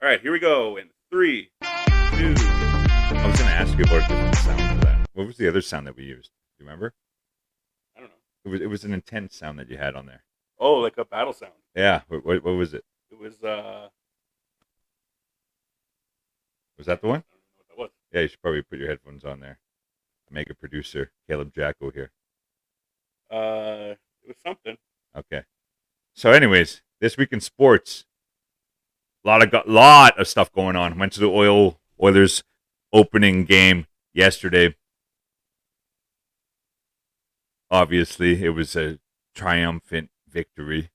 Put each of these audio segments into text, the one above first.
All right, here we go. In three, two. I was going to ask you about a different sound for that. What was the other sound that we used? Do you remember? I don't know. It was an intense sound that you had on there. Oh, like a battle sound. Yeah. What was it? It was Was that the one? I don't know what that was. Yeah, you should probably put your headphones on there. Mega producer Caleb Jacko here. It was something. Okay. So, anyways, this week in sports, lot of stuff going on. Went to the Oilers opening game yesterday. Obviously, it was a triumphant victory.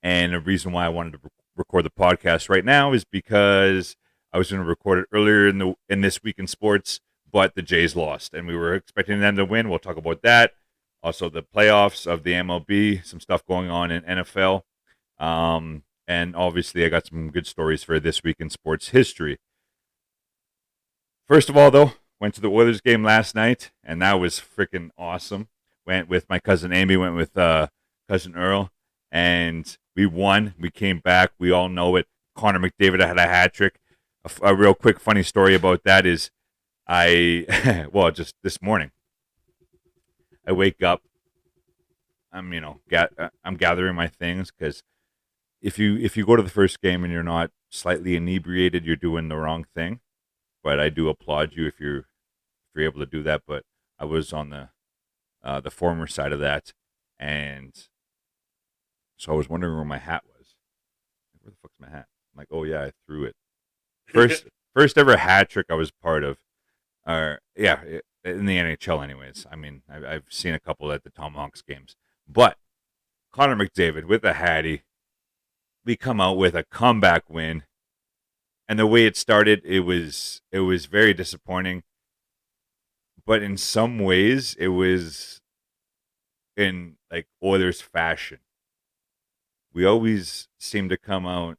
And the reason why I wanted to record the podcast right now is because I was going to record it earlier in this week in sports, but the Jays lost, and we were expecting them to win. We'll talk about that. Also, the playoffs of the MLB, some stuff going on in NFL, and obviously, I got some good stories for this week in sports history. First of all, though, went to the Oilers game last night, and that was freaking awesome. Went with my cousin Amy, went with cousin Earl, and we won. We came back. We all know it. Connor McDavid had a hat trick. A real quick funny story about that is well, just this morning, I wake up. I'm gathering my things because if you go to the first game and you're not slightly inebriated, you're doing the wrong thing. But I do applaud you if you're able to do that. But I was on the former side of that, and so I was wondering where my hat was. Where the fuck's my hat? I'm like, oh yeah, I threw it. First ever hat trick I was part of. Yeah, in the NHL, anyways. I mean, I've seen a couple at the Tomahawks games, but Connor McDavid with a hattie. We come out with a comeback win, and the way it started, it was very disappointing. But in some ways, it was in like Oilers fashion. We always seem to come out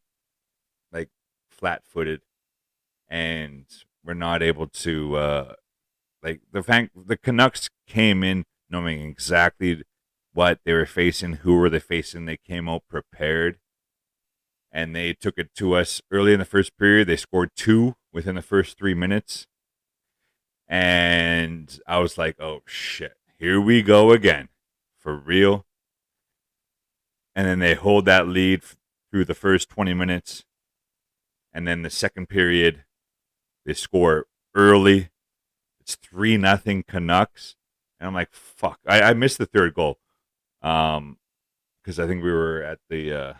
like flat-footed, and we're not able to like the Canucks came in knowing exactly what they were facing, who were they facing. They came out prepared, and they took it to us early in the first period. They scored two within the first 3 minutes, and I was like, "Oh shit, here we go again, for real." And then they hold that lead through the first 20 minutes, and then the second period, they score early. It's 3-0 Canucks, and I'm like, "Fuck!" I missed the third goal, because I think we were at the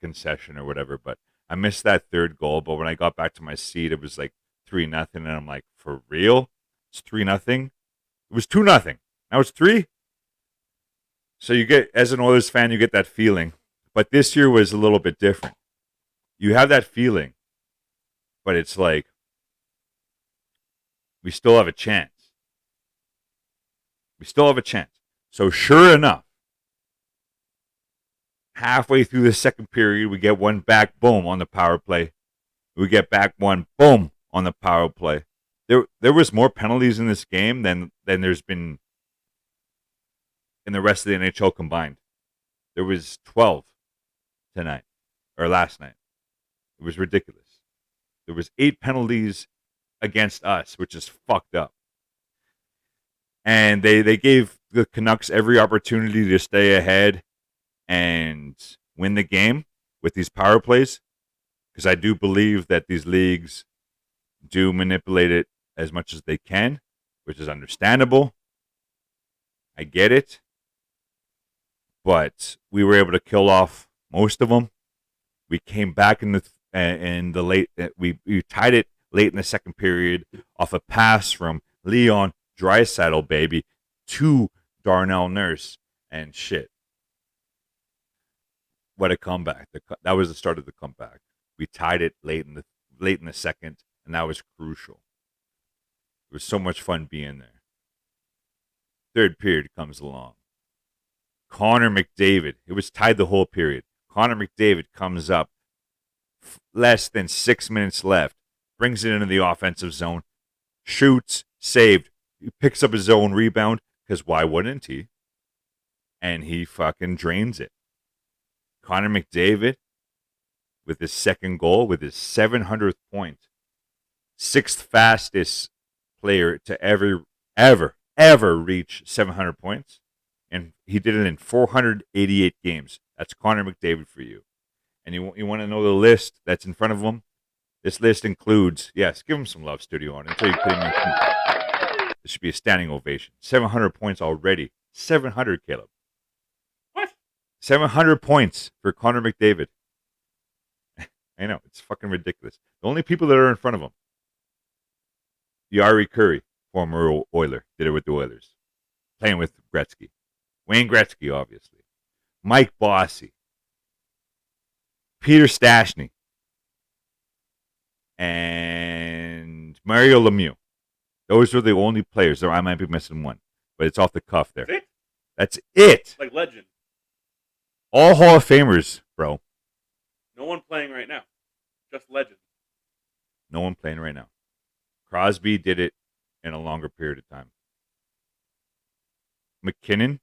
concession or whatever. But I missed that third goal. But when I got back to my seat, it was like 3-0, and I'm like, "For real? It's 3-0." It was 2-0. Now it's three. So you get, as an Oilers fan, you get that feeling. But this year was a little bit different. You have that feeling, but it's like we still have a chance. We still have a chance. So sure enough, halfway through the second period, we get one back, boom, on the power play. We get back one, boom, on the power play. There was more penalties in this game than there's been in the rest of the NHL combined. There was 12 tonight, or last night. It was ridiculous. There was 8 penalties against us, which is fucked up. And they gave the Canucks every opportunity to stay ahead and win the game with these power plays, because I do believe that these leagues do manipulate it as much as they can, which is understandable. I get it. But we were able to kill off most of them. We came back in the late. We tied it late in the second period off a pass from Leon Draisaitl, baby, to Darnell Nurse, and shit. What a comeback! That was the start of the comeback. We tied it late in the second, and that was crucial. It was so much fun being there. Third period comes along. Connor McDavid. It was tied the whole period. Connor McDavid comes up, less than 6 minutes left, brings it into the offensive zone, shoots, saved. He picks up his own rebound, because why wouldn't he? And he fucking drains it. Connor McDavid, with his second goal, with his 700th point. Sixth fastest player to ever reach 700 points. And he did it in 488 games. That's Connor McDavid for you. And you want to know the list that's in front of him? This list includes, yes, give him some love, Studio On. Until you kidding me. This should be a standing ovation. 700 points already. 700, Caleb. What? 700 points for Connor McDavid. I know, it's fucking ridiculous. The only people that are in front of him, Yari Curry, former Oiler, did it with the Oilers, playing with Gretzky. Wayne Gretzky, obviously. Mike Bossy. Peter Stastny. And Mario Lemieux. Those are the only players. There, I might be missing one, but it's off the cuff there. That's it? That's it. Like legend. All Hall of Famers, bro. No one playing right now. Just legend. No one playing right now. Crosby did it in a longer period of time. McKinnon,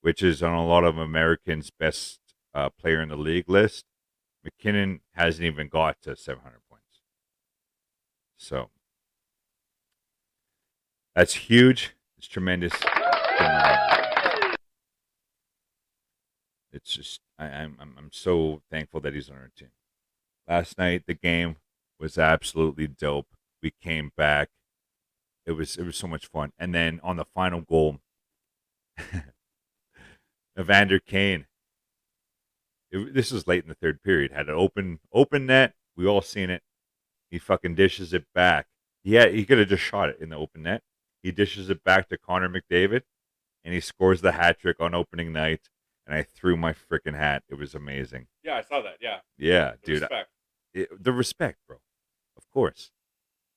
which is on a lot of Americans' best player in the league list, McKinnon hasn't even got to 700 points. So that's huge. It's tremendous. It's just I'm so thankful that he's on our team. Last night the game was absolutely dope. We came back. It was so much fun. And then on the final goal, Evander Kane. This was late in the third period. Had an open net. We all seen it. He fucking dishes it back. He could have just shot it in the open net. He dishes it back to Connor McDavid, and he scores the hat trick on opening night. And I threw my freaking hat. It was amazing. Yeah, I saw that. Yeah. Yeah, dude. Respect. The respect, bro. Of course.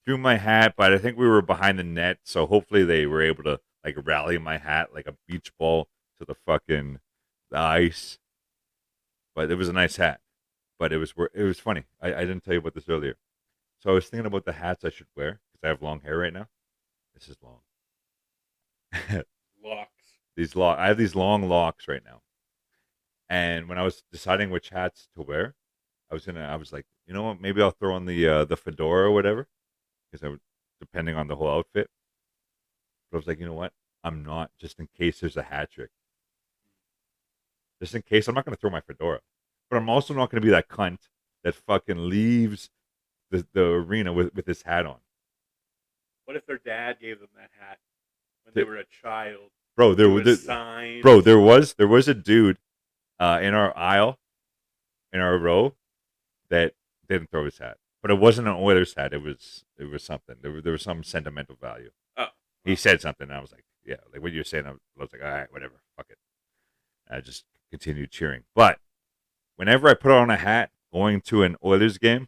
Threw my hat, but I think we were behind the net, so hopefully they were able to like rally my hat like a beach ball to the ice. But it was a nice hat. But it was funny. I didn't tell you about this earlier. So I was thinking about the hats I should wear because I have long hair right now. This is long. Locks. I have these long locks right now. And when I was deciding which hats to wear, I was like, you know what? Maybe I'll throw on the fedora or whatever, because depending on the whole outfit. But I was like, you know what? I'm not, just in case there's a hat trick. Just in case, I'm not going to throw my fedora. But I'm also not going to be that cunt that fucking leaves the arena with his hat on. What if their dad gave them that hat when they were a child? Bro, there was a dude in our aisle, in our row, that didn't throw his hat. But it wasn't an Oilers hat. It was something. There was some sentimental value. Oh. He said something, and I was like, yeah, like what you were saying. I was like, all right, whatever, fuck it. I just continued cheering. But whenever I put on a hat going to an Oilers game,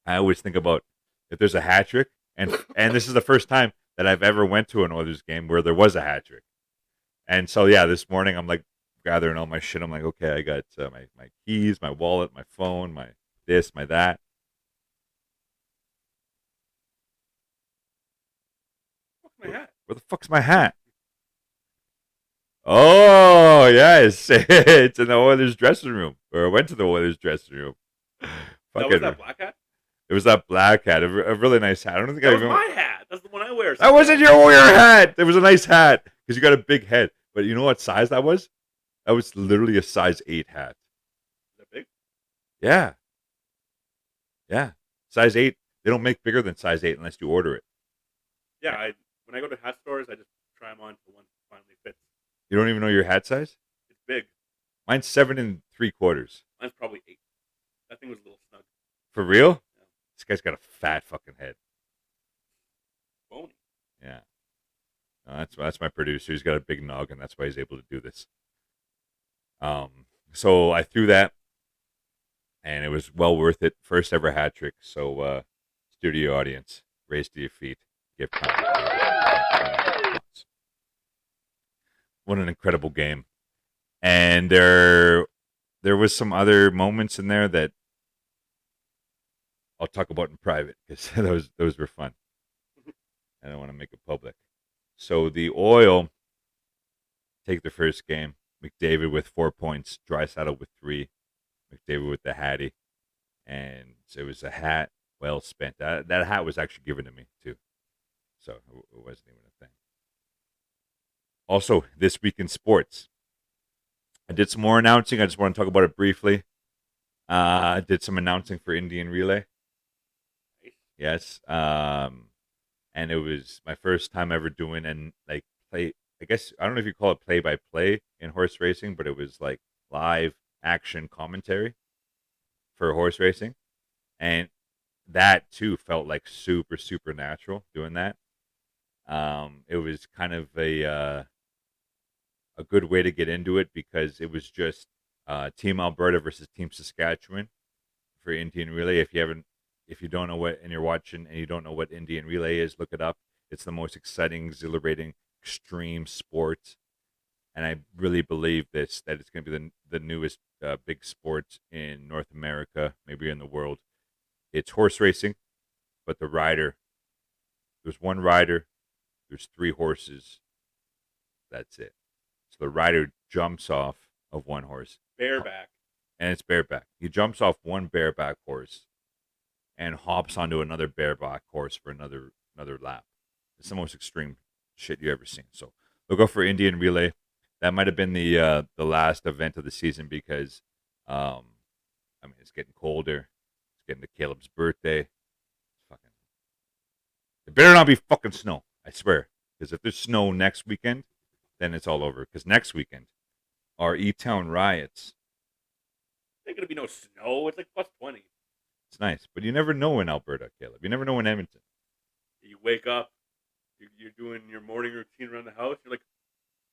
I always think about if there's a hat trick, and this is the first time that I've ever went to an Oilers game where there was a hat trick. And so yeah, this morning I'm like gathering all my shit. I'm like, okay, I got my keys, my wallet, my phone, my this, my that. My hat. Where the fuck's my hat? Oh, yes. It's in the Oilers dressing room. Or I went to the Oilers dressing room. Was that black hat? It was that black hat. A really nice hat. I don't think that was my hat. That's the one I wear. That wasn't your Oiler hat. It was a nice hat. Because you got a big head. But you know what size that was? That was literally a size 8 hat. Is that big? Yeah. Yeah. Size 8. They don't make bigger than size 8 unless you order it. Yeah, when I go to hat stores, I just try them on until one finally fits. You don't even know your hat size? It's big. Mine's 7 3/4. Mine's probably 8. That thing was a little snug. For real? Yeah. This guy's got a fat fucking head. Bony. Yeah. No, that's my producer. He's got a big nog, and that's why he's able to do this. So I threw that, and it was well worth it. First ever hat trick. So, studio audience, raise to your feet. Give what an incredible game. And there was some other moments in there that I'll talk about in private because those were fun. I don't want to make it public. So the Oil take the first game. McDavid with 4 points. Draisaitl with 3. McDavid with the hattie, and it was a hat well spent. That hat was actually given to me too, so it wasn't even a thing. Also, this week in sports, I did some more announcing. I just want to talk about it briefly. I did some announcing for Indian Relay. Yes. And it was my first time ever doing and like play. I guess I don't know if you call it play by play in horse racing, but it was like live action commentary for horse racing, and that too felt like super natural doing that. It was kind of a good way to get into it because it was just Team Alberta versus Team Saskatchewan for Indian Relay. If you don't know what, and you're watching and you don't know what Indian Relay is, look it up. It's the most exciting, exhilarating, extreme sport, and I really believe that it's going to be the newest big sport in North America, maybe in the world. It's horse racing, but there's one rider, there's three horses. That's it. So the rider jumps off of one horse, Bareback. and it's bareback. He jumps off one bareback horse and hops onto another bareback horse for another lap. It's the most extreme shit you ever seen. So look out for Indian Relay. That might have been the last event of the season because, I mean, it's getting colder. It's getting to Caleb's birthday. It's fucking. It better not be fucking snow. I swear. Because if there's snow next weekend, then it's all over. Because next weekend are E-Town riots. Ain't gonna be no snow. It's like plus 20. It's nice, but you never know in Alberta, Caleb. You never know in Edmonton. You wake up, you're doing your morning routine around the house. You're like,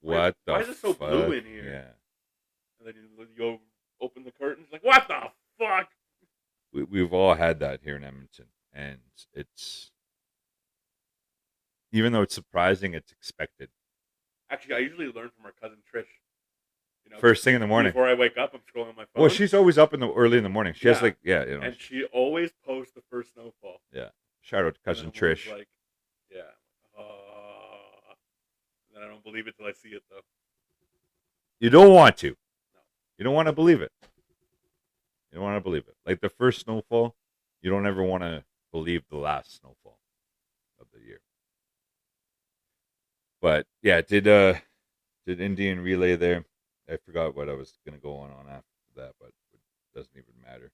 What the why is it so blue fuck? in here? Yeah. And then you open the curtains, like, what the fuck? We've all had that here in Edmonton, and it's even though it's surprising, it's expected. Actually, I usually learn from our cousin Trish. First thing in the morning. Before I wake up, I'm scrolling on my phone. Well, she's always up early in the morning. She has and she always posts the first snowfall. Yeah. Shout out to cousin And I'm Trish. always like, yeah. And then I don't believe it till I see it, though. You don't want to. No. You don't want to believe it. You don't want to believe it. Like the first snowfall, you don't ever want to believe the last snowfall of the year. But yeah, did Indian Relay there. I forgot what I was going to go on after that, but it doesn't even matter.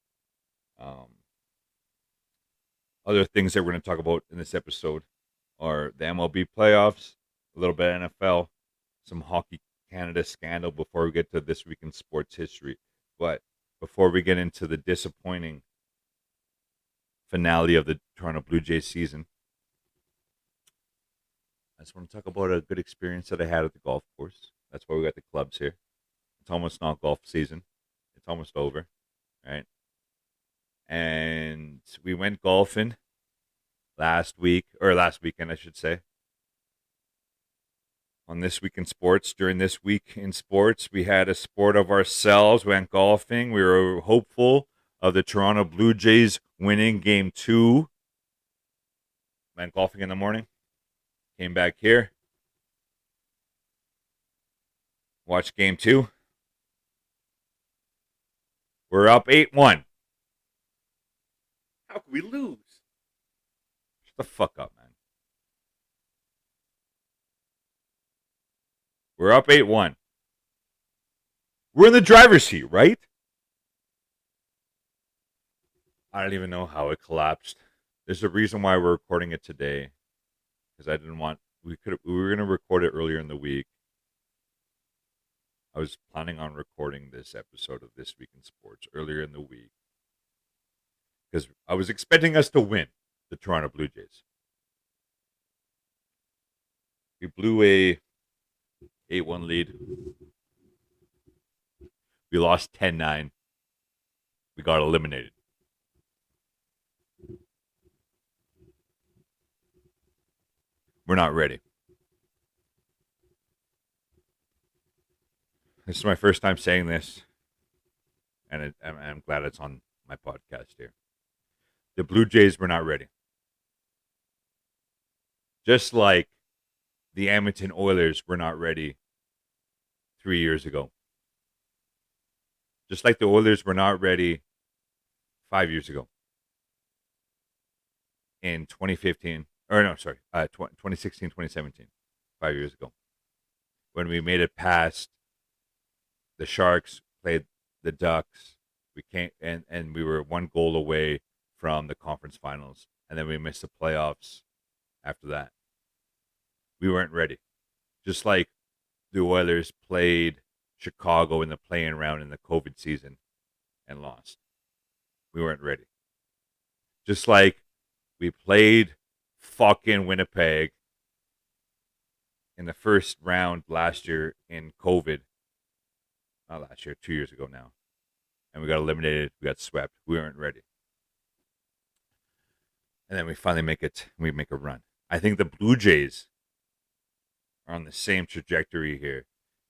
Other things that we're going to talk about in this episode are the MLB playoffs, a little bit of NFL, some Hockey Canada scandal before we get to this week in sports history. But before we get into the disappointing finale of the Toronto Blue Jays season, I just want to talk about a good experience that I had at the golf course. That's why we got the clubs here. It's almost not golf season. It's almost over, right? And we went golfing last weekend, I should say. On This Week in Sports, during This Week in Sports, we had a sport of ourselves. We went golfing. We were hopeful of the Toronto Blue Jays winning Game 2. Went golfing in the morning. Came back here. Watched Game 2. We're up 8-1. How could we lose? Shut the fuck up, man. We're up 8-1. We're in the driver's seat, right? I don't even know how it collapsed. There's a reason why we're recording it today. Because I didn't want... We were going to record it earlier in the week. I was planning on recording this episode of This Week in Sports earlier in the week. Because I was expecting us to win the Toronto Blue Jays. We blew a 8-1 lead. We lost 10-9. We got eliminated. We're not ready. This is my first time saying this, and I'm glad it's on my podcast here. The Blue Jays were not ready. Just like the Edmonton Oilers were not ready 3 years ago. Just like the Oilers were not ready 5 years ago in 2015, or no, sorry, 2016, 2017, 5 years ago, when we made it past the Sharks, played the Ducks, we came and we were one goal away from the conference finals, and then we missed the playoffs after that. We weren't ready. Just like the Oilers played Chicago in the play-in round in the COVID season and lost. We weren't ready. Just like we played fucking Winnipeg in the first round last year in COVID. Not last year, 2 years ago now. And we got eliminated. We got swept. We weren't ready. And then we finally make it. We make a run. I think the Blue Jays are on the same trajectory here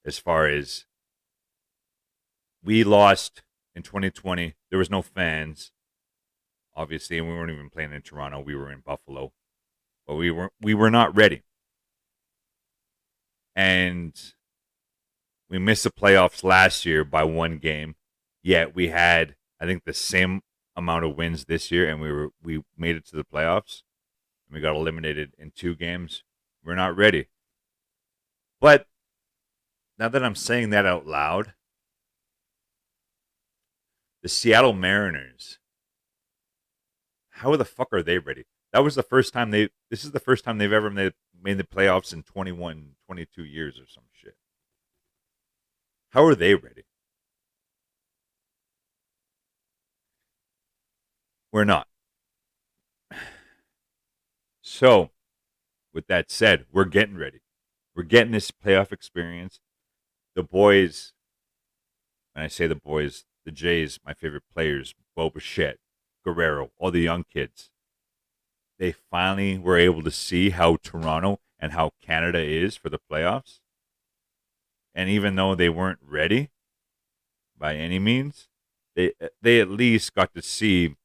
as far as we lost in 2020. There was no fans, obviously, and we weren't even playing in Toronto. We were in Buffalo. But we were not ready. And we missed the playoffs last year by one game. Yet we had, I think, the same amount of wins this year, and we made it to the playoffs. And we got eliminated in 2 games. We're not ready. But now that I'm saying that out loud, the Seattle Mariners, how the fuck are they ready? That was the first time this is the first time they've ever made the playoffs in 21, 22 years or some shit. How are they ready? We're not. So, with that said, we're getting ready. We're getting this playoff experience. The boys, when I say the boys, the Jays, my favorite players, Bo Bichette, Guerrero, all the young kids, they finally were able to see how Toronto and how Canada is for the playoffs. And even though they weren't ready by any means, they at least got to see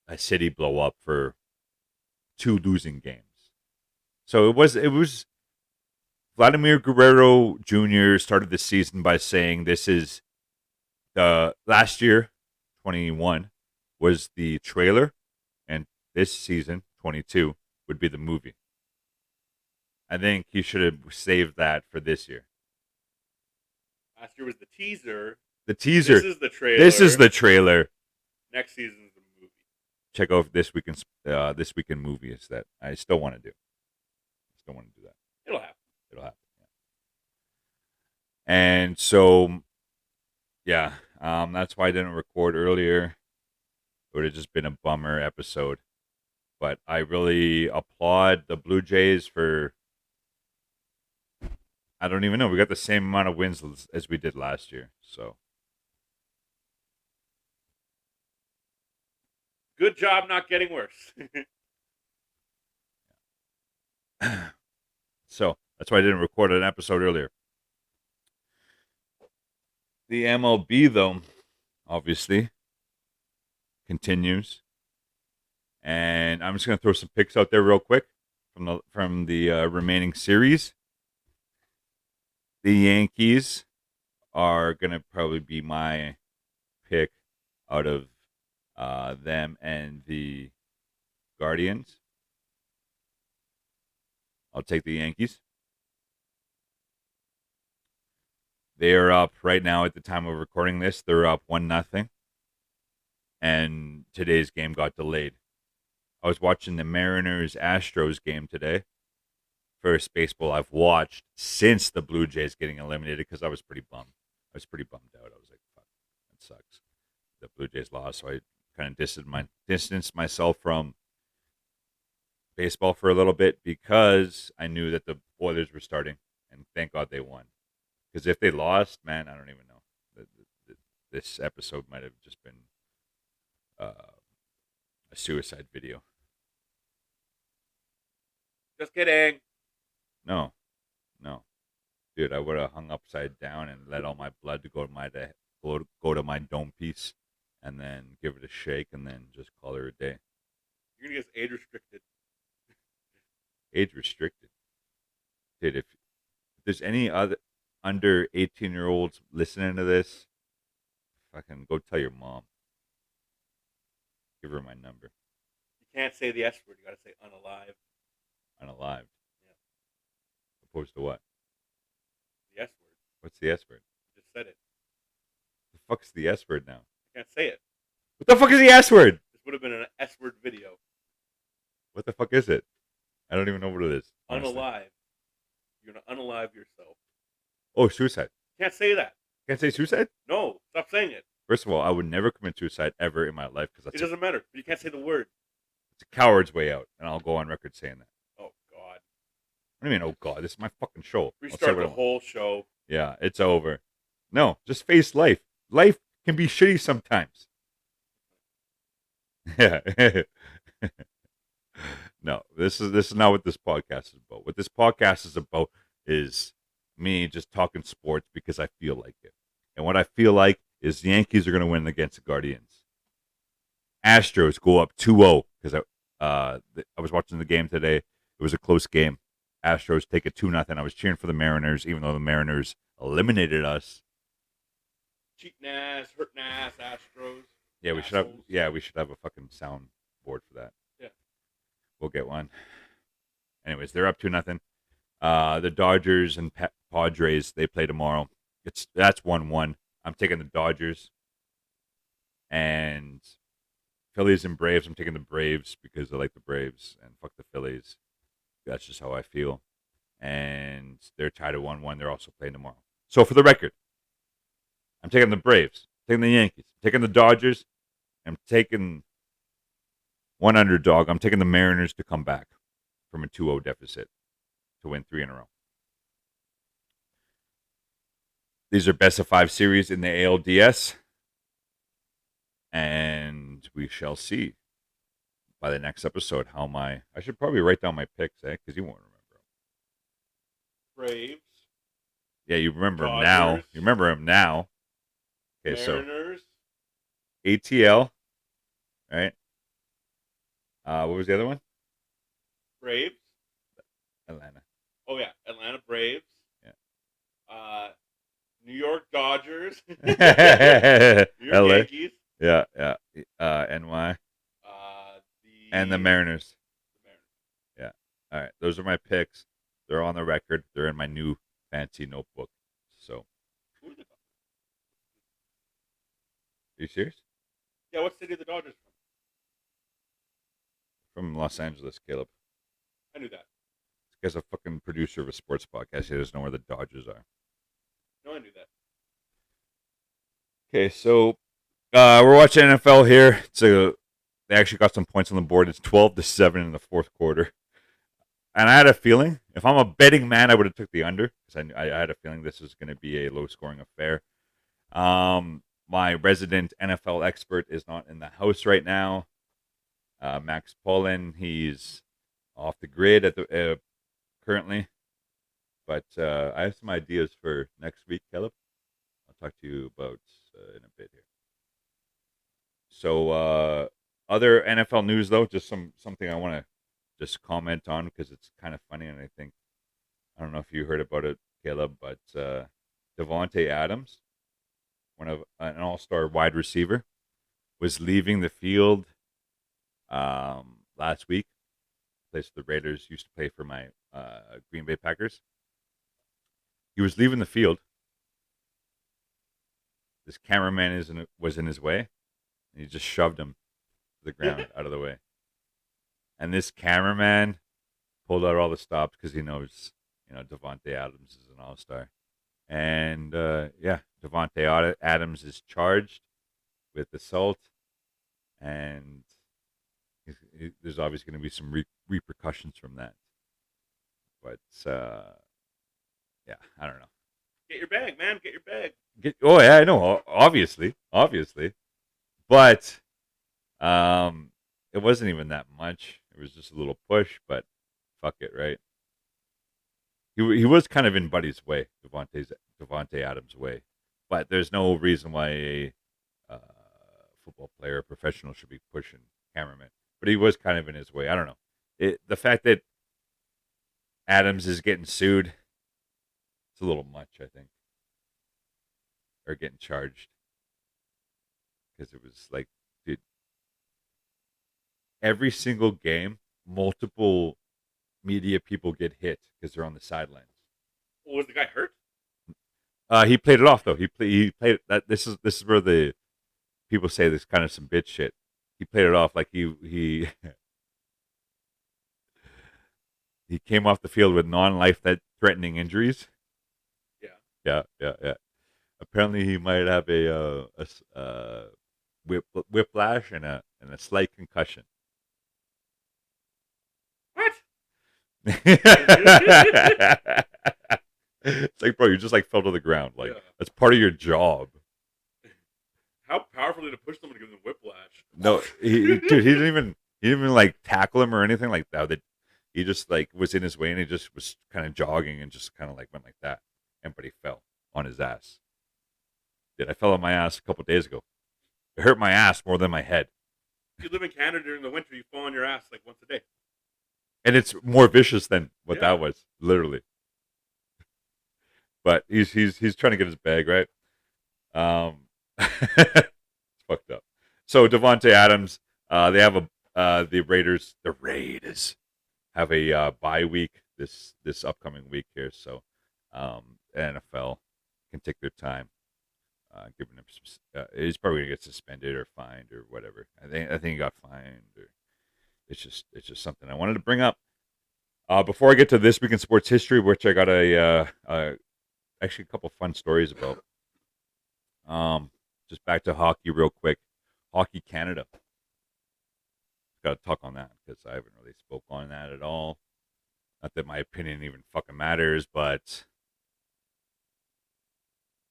a city blow up for 2 losing games. So it was Vladimir Guerrero Jr. started the season by saying this is the last year, 21, was the trailer, and this season, 22, would be the movie. I think he should have saved that for this year. Last year was the teaser. The teaser. This is the trailer. This is the trailer. Next season's the movie. Check out this weekend movies that I still want to do. I still want to do that. It'll happen. It'll happen. Yeah. And so, yeah, that's why I didn't record earlier. It would have just been a bummer episode. But I really applaud the Blue Jays for, I don't even know, we got the same amount of wins as we did last year. So, good job not getting worse. so that's why I didn't record an episode earlier. The MLB, though, obviously continues, and I'm just gonna throw some picks out there real quick from the remaining series. The Yankees are gonna probably be my pick out of them and the Guardians. I'll take the Yankees. They are up right now at the time of recording this. They're up 1-0. And today's game got delayed. I was watching the Mariners-Astros game today. First baseball I've watched since the Blue Jays getting eliminated because I was pretty bummed. I was pretty bummed out. I was like, fuck, that sucks. The Blue Jays lost, so I kind of distanced myself from baseball for a little bit because I knew that the Oilers were starting, and thank God they won. Because if they lost, man, I don't even know. This episode might have just been a suicide video. Just kidding. No, dude, I would have hung upside down and let all my blood go to my dome piece, and then give it a shake, and then just call her a day. You're gonna get age restricted. Age restricted, dude. If there's any other under 18-year-olds listening to this, Fucking go tell your mom. Give her my number. You can't say the S word. You got to say unalive. Unalived. Yeah. Opposed to what? The S word. What's the S word? You just said it. The fuck's the S word now? You can't say it. What the fuck is the S word? This would have been an S word video. What the fuck is it? I don't even know what it is. Honestly. Unalive. You're going to unalive yourself. Oh, suicide. You can't say that. Can't say suicide? No, stop saying it. First of all, I would never commit suicide ever in my life because It doesn't matter. You can't say the word. it's a coward's way out, and I'll go on record saying that. Oh, God. What do you mean, oh God? This is my fucking show. I'll say Restart what I the want. whole show. Yeah, it's over. No, just face life. Life can be shitty sometimes. Yeah. No, this is not what this podcast is about. What this podcast is about is me just talking sports because I feel like it. And what I feel like is the Yankees are going to win against the Guardians. Astros go up 2-0 because I was watching the game today. It was a close game. Astros take it 2-0. I was cheering for the Mariners, even though the Mariners eliminated us. Cheating ass, hurting ass, Astros. Yeah, we Assholes. should have a fucking sound board for that. Yeah. We'll get one. Anyways, they're up 2-0. The Dodgers and Padres, they play tomorrow. That's 1-1. I'm taking the Dodgers. And Phillies and Braves, I'm taking the Braves because I like the Braves and fuck the Phillies. That's just how I feel. And they're tied at 1-1. They're also playing tomorrow. So for the record, I'm taking the Braves, taking the Yankees, taking the Dodgers. I'm taking one underdog. I'm taking the Mariners to come back from a 2-0 deficit to win 3 in a row. These are best of 5 series in the ALDS. And we shall see by the next episode how I should probably write down my picks, because you won't remember them. Braves. Yeah, you remember Dodgers, him now. You remember him now. Okay, Mariners. So ATL, right? What was the other one? Braves. Atlanta. Oh, yeah. Atlanta Braves. Yeah. New York Dodgers. New York LA. Yankees. Yeah. NY. And the Mariners. Yeah. All right. Those are my picks. They're on the record. They're in my new fancy notebook. So. Who are the Dodgers? Are you serious? Yeah, what city are the Dodgers from? From Los Angeles, Caleb. I knew that. This guy's a fucking producer of a sports podcast. He doesn't know where the Dodgers are. No, I knew that. Okay, so we're watching NFL here. They actually got some points on the board. It's 12-7 in the fourth quarter. And I had a feeling, if I'm a betting man, I would have took the under because I had a feeling this was going to be a low-scoring affair. My resident NFL expert is not in the house right now. Max Pollen, he's off the grid at the currently. But I have some ideas for next week, Caleb. I'll talk to you about in a bit here. So other NFL news, though, just something I want to just comment on because it's kind of funny, and I don't know if you heard about it, Caleb, but Davante Adams, one of an all-star wide receiver, was leaving the field last week. Plays for the Raiders, used to play for my Green Bay Packers. He was leaving the field. This cameraman was in his way, and he just shoved him to the ground out of the way. And this cameraman pulled out all the stops because he knows, Davante Adams is an all-star. And Davante Adams is charged with assault, and there's obviously going to be some repercussions from that. But I don't know. Get your bag, man. Get your bag. Oh yeah, I know. Obviously, but it wasn't even that much. It was just a little push, but fuck it, right? He was kind of in Buddy's way, Davante Adams' way, but there's no reason why a football player, a professional, should be pushing cameramen. But he was kind of in his way. I don't know. The fact that Adams is getting sued, it's a little much, I think, or getting charged. because it was like, dude, every single game, multiple media people get hit because they're on the sidelines. Well, was the guy hurt? He played it off though. He played that. This is where the people say this kind of some bitch shit. He played it off like he he came off the field with non-life threatening injuries. Yeah. Yeah. Apparently, he might have whiplash and a slight concussion. What? It's like, bro, you just like fell to the ground. Like Yeah. that's part of your job. How powerfully to push someone to give them whiplash? No, dude, he didn't even like tackle him or anything like that. He just like was in his way and he just was kind of jogging and just kind of like went like that, and but he fell on his ass. I fell on my ass a couple days ago. It hurt my ass more than my head, If you live in Canada during the winter, you fall on your ass like once a day. and it's more vicious than what Yeah. that was, literally. But he's trying to get his bag right. It's fucked up. So Devontae Adams, they have the Raiders have a bye week this upcoming week here, so NFL can take their time, giving him some. He's probably gonna get suspended or fined or whatever. I think he got fined. Or it's just something I wanted to bring up. Before I get to this week in sports history, which I got actually a couple fun stories about. Just back to hockey real quick. Hockey Canada. Got to talk on that because I haven't really spoke on that at all. Not that my opinion even fucking matters, but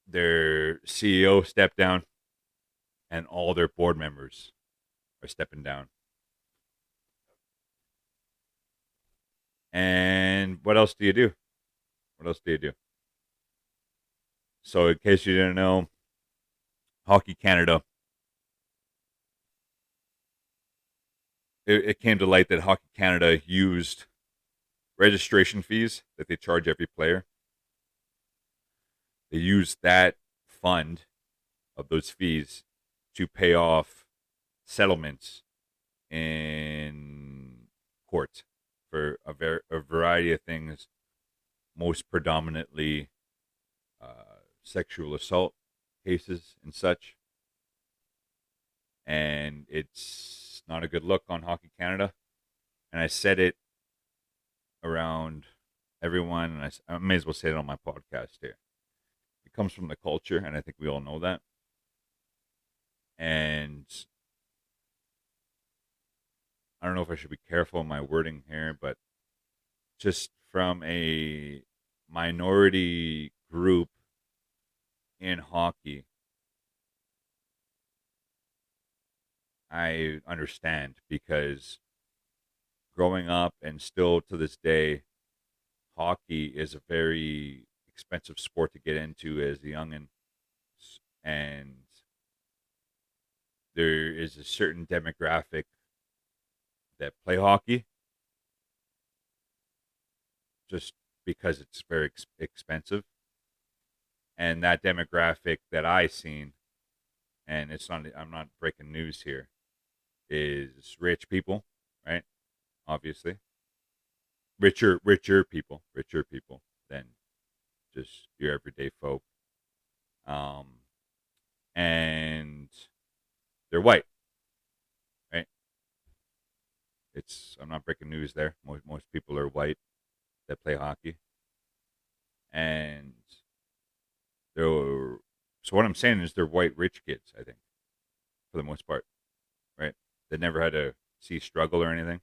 their CEO stepped down, and all their board members are stepping down. And what else do you do? What else do you do? So, in case you didn't know, Hockey Canada, it came to light that Hockey Canada used registration fees that they charge every player. They used that fund of those fees to pay off settlements in court for a variety of things, most predominantly sexual assault cases and such. And it's not a good look on Hockey Canada. And I said it around everyone, and I may as well say it on my podcast here. It comes from the culture, and I think we all know that. And I don't know if I should be careful in my wording here, but just from a minority group in hockey, I understand because growing up and still to this day, hockey is a very expensive sport to get into as a youngin, and there is a certain demographic that play hockey just because it's very expensive, and that demographic that I seen, and I'm not breaking news here, is rich people, right? Obviously, richer people than just your everyday folk, um, and they're white, right? I'm not breaking news there. Most people are white that play hockey, and they're so what I'm saying is they're white rich kids. I think for the most part, right? They never had to see struggle or anything.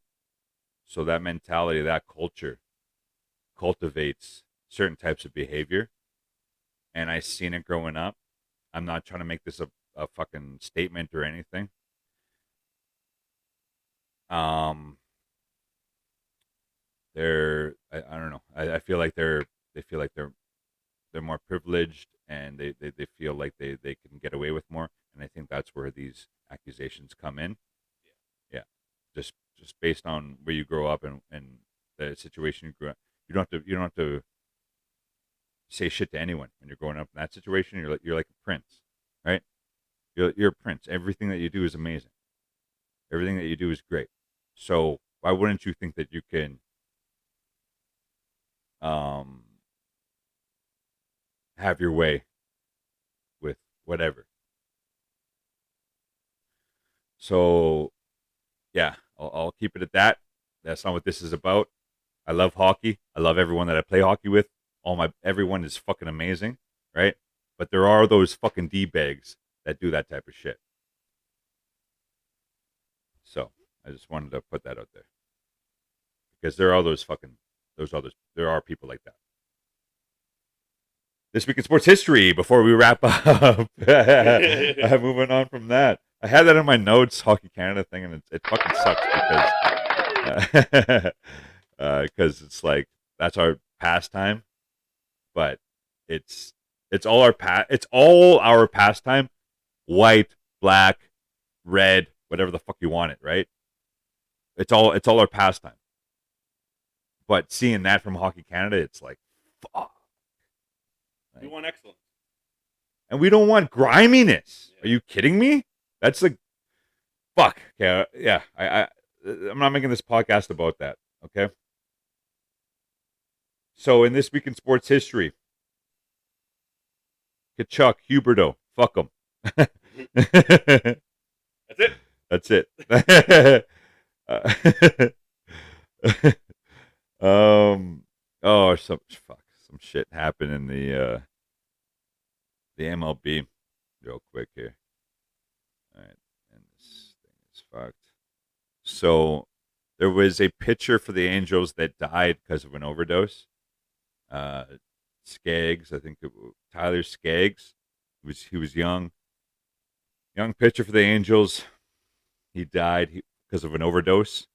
So that mentality, that culture, cultivates certain types of behavior, and I seen it growing up. I'm not trying to make this a fucking statement or anything. Um, I don't know. I feel like they feel like they're more privileged, and they feel like they can get away with more, and I think that's where these accusations come in. Yeah, just based on where you grow up and the situation you grew up. You don't have to say shit to anyone when you're growing up in that situation. You're like a prince, right? You're a prince. Everything that you do is amazing. Everything that you do is great. So why wouldn't you think that you can um, have your way with whatever? So yeah, I'll keep it at that. That's not what this is about. I love hockey. I love everyone that I play hockey with. Everyone is fucking amazing, right? But there are those fucking d bags that do that type of shit. So I just wanted to put that out there because there are those others. There are people like that. This week in sports history. Before we wrap up, moving on from that, I had that in my notes, Hockey Canada thing, and it fucking sucks because it's like that's our pastime, but it's it's all our pastime. White, black, red, whatever the fuck you want it, right? It's all our pastime. But seeing that from Hockey Canada, it's like fuck. We want excellence. And we don't want griminess. Yeah. Are you kidding me? That's like fuck. Okay, yeah. I'm not making this podcast about that. Okay. So in this week in sports history, Kachuk, Huberto, fuck them. That's it. That's it. Some shit happened in the MLB real quick here. All right, and this thing is fucked. So there was a pitcher for the Angels that died because of an overdose. Skaggs, I think Tyler Skaggs. He was young pitcher for the Angels. He died because of an overdose.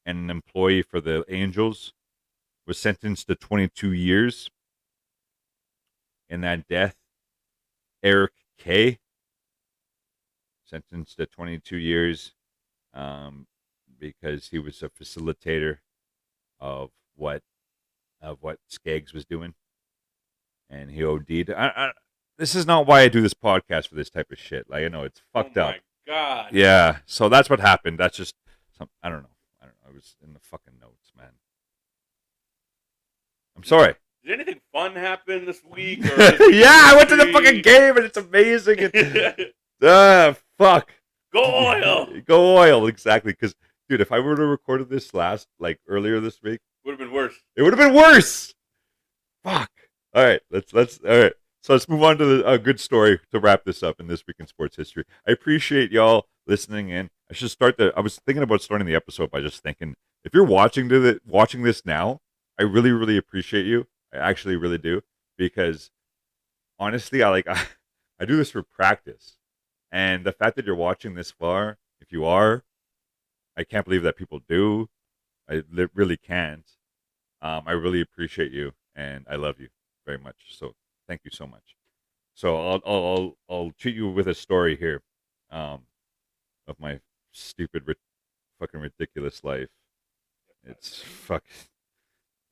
And an employee for the Angels was sentenced to 22 years. In that death, Eric K. sentenced to 22 years because he was a facilitator of what Skaggs was doing, and he OD'd. This is not why I do this podcast for this type of shit. Like I know it's fucked up. Oh my god. Yeah. So that's what happened. That's just I don't know. It was in the fucking notes, man. I'm sorry. Did anything fun happen this week? Yeah, I went to the fucking game and it's amazing. Fuck. Go oil. Go oil, exactly. Because, dude, if I were to record this earlier this week, would have been worse. It would have been worse. Fuck. All right, let's all right. So let's move on to a good story to wrap this up in this week in sports history. I appreciate y'all listening in. I was thinking about starting the episode by just thinking, if you're watching this now, I really, really appreciate you. I actually really do, because honestly, I do this for practice, and the fact that you're watching this far, if you are, I can't believe that people do. I really can't. I really appreciate you, and I love you very much. So thank you so much. So I'll treat you with a story here, of my stupid, fucking ridiculous life. It's fucking.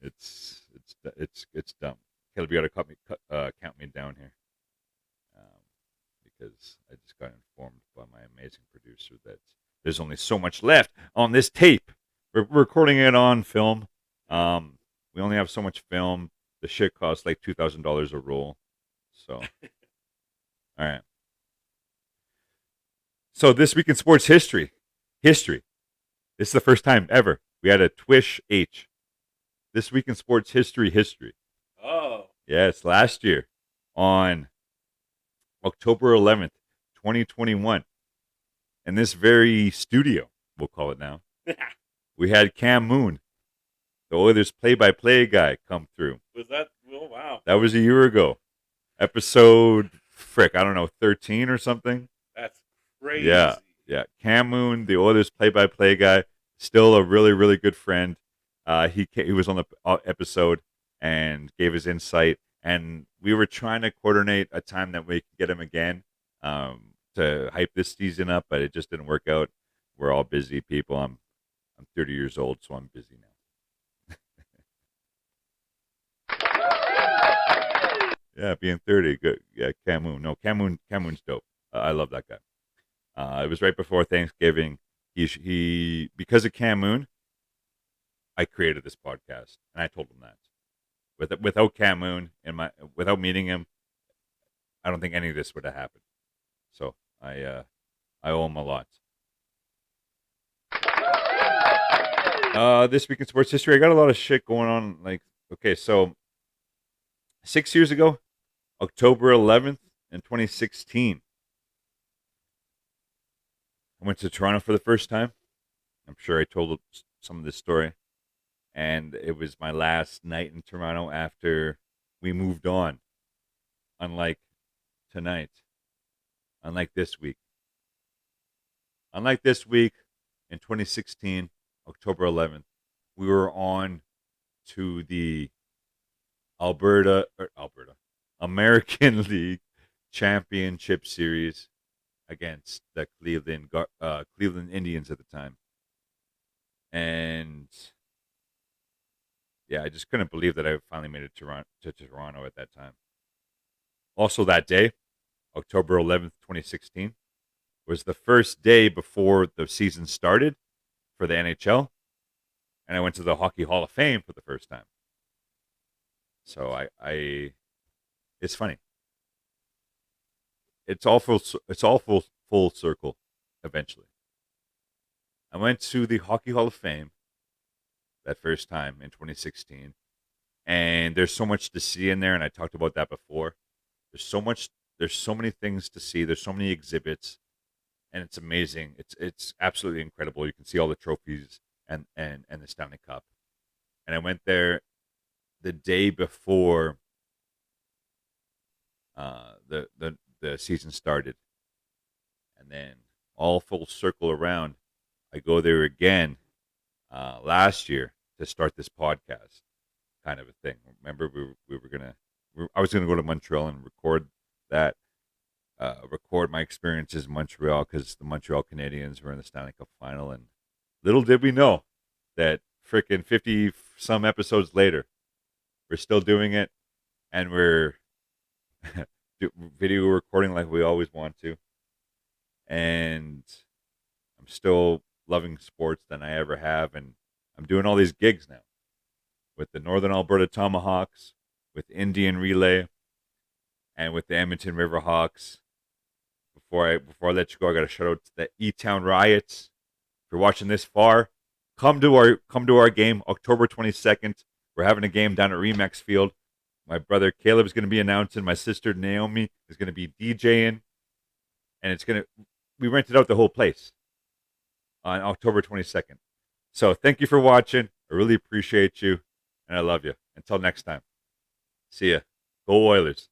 It's dumb. Caleb, you gotta count me down here, because I just got informed by my amazing producer that there's only so much left on this tape. We're recording it on film. We only have so much film. The shit costs like $2,000 a roll. So, all right. So this week in sports history. This is the first time ever we had a TWIS H. This week in sports history. Oh. Yes, last year on October 11th, 2021, in this very studio, we'll call it now, we had Cam Moon, the Oilers play-by-play guy, come through. Was that? Oh, wow. That was a year ago. Episode, I don't know, 13 or something. That's crazy. Yeah. Cam Moon, the Oilers play-by-play guy, still a really, really good friend. He was on the episode and gave his insight, and we were trying to coordinate a time that we could get him again, to hype this season up, but it just didn't work out. We're all busy people. I'm 30 years old, so I'm busy now. Yeah, being 30, good. Yeah, Cam Moon. No, Cam Moon's dope. I love that guy. It was right before Thanksgiving. He because of Camoon, I created this podcast, and I told him that. Without Camoon without meeting him, I don't think any of this would have happened. So I owe him a lot. This week in sports history, I got a lot of shit going on. Like, okay, so 6 years ago, October 11th in 2016, I went to Toronto for the first time. I'm sure I told some of this story. And it was my last night in Toronto after we moved on. Unlike tonight, unlike this week. Unlike this week in 2016, October 11th, we were on to the American League Championship Series against the Cleveland Indians at the time. And yeah, I just couldn't believe that I finally made it to Toronto at that time. Also, that day, October 11th, 2016, was the first day before the season started for the NHL, and I went to the Hockey Hall of Fame for the first time. So it's funny. It's all full circle. Eventually, I went to the Hockey Hall of Fame that first time in 2016, and there's so much to see in there, and I talked about that before. There's so many things to see. There's so many exhibits, and it's amazing. It's absolutely incredible. You can see all the trophies and the Stanley Cup. And I went there the day before the season started, and then all full circle around, I go there again last year to start this podcast, kind of a thing. Remember, I was gonna go to Montreal and record that. Record my experiences in Montreal because the Montreal Canadiens were in the Stanley Cup final, and little did we know that freaking 50 some episodes later, we're still doing it, and we're video recording like we always want to, and I'm still loving sports than I ever have, and I'm doing all these gigs now with the Northern Alberta Tomahawks, with Indian Relay, and with the Edmonton Riverhawks. Before I let you go, I got to shout out to the E-Town Riots. If you're watching this far, come to our game October 22nd. We're having a game down at Remax Field. My brother Caleb is going to be announcing. My sister Naomi is going to be DJing, and we rented out the whole place on October 22nd. So thank you for watching. I really appreciate you, and I love you. Until next time, see ya. Go Oilers.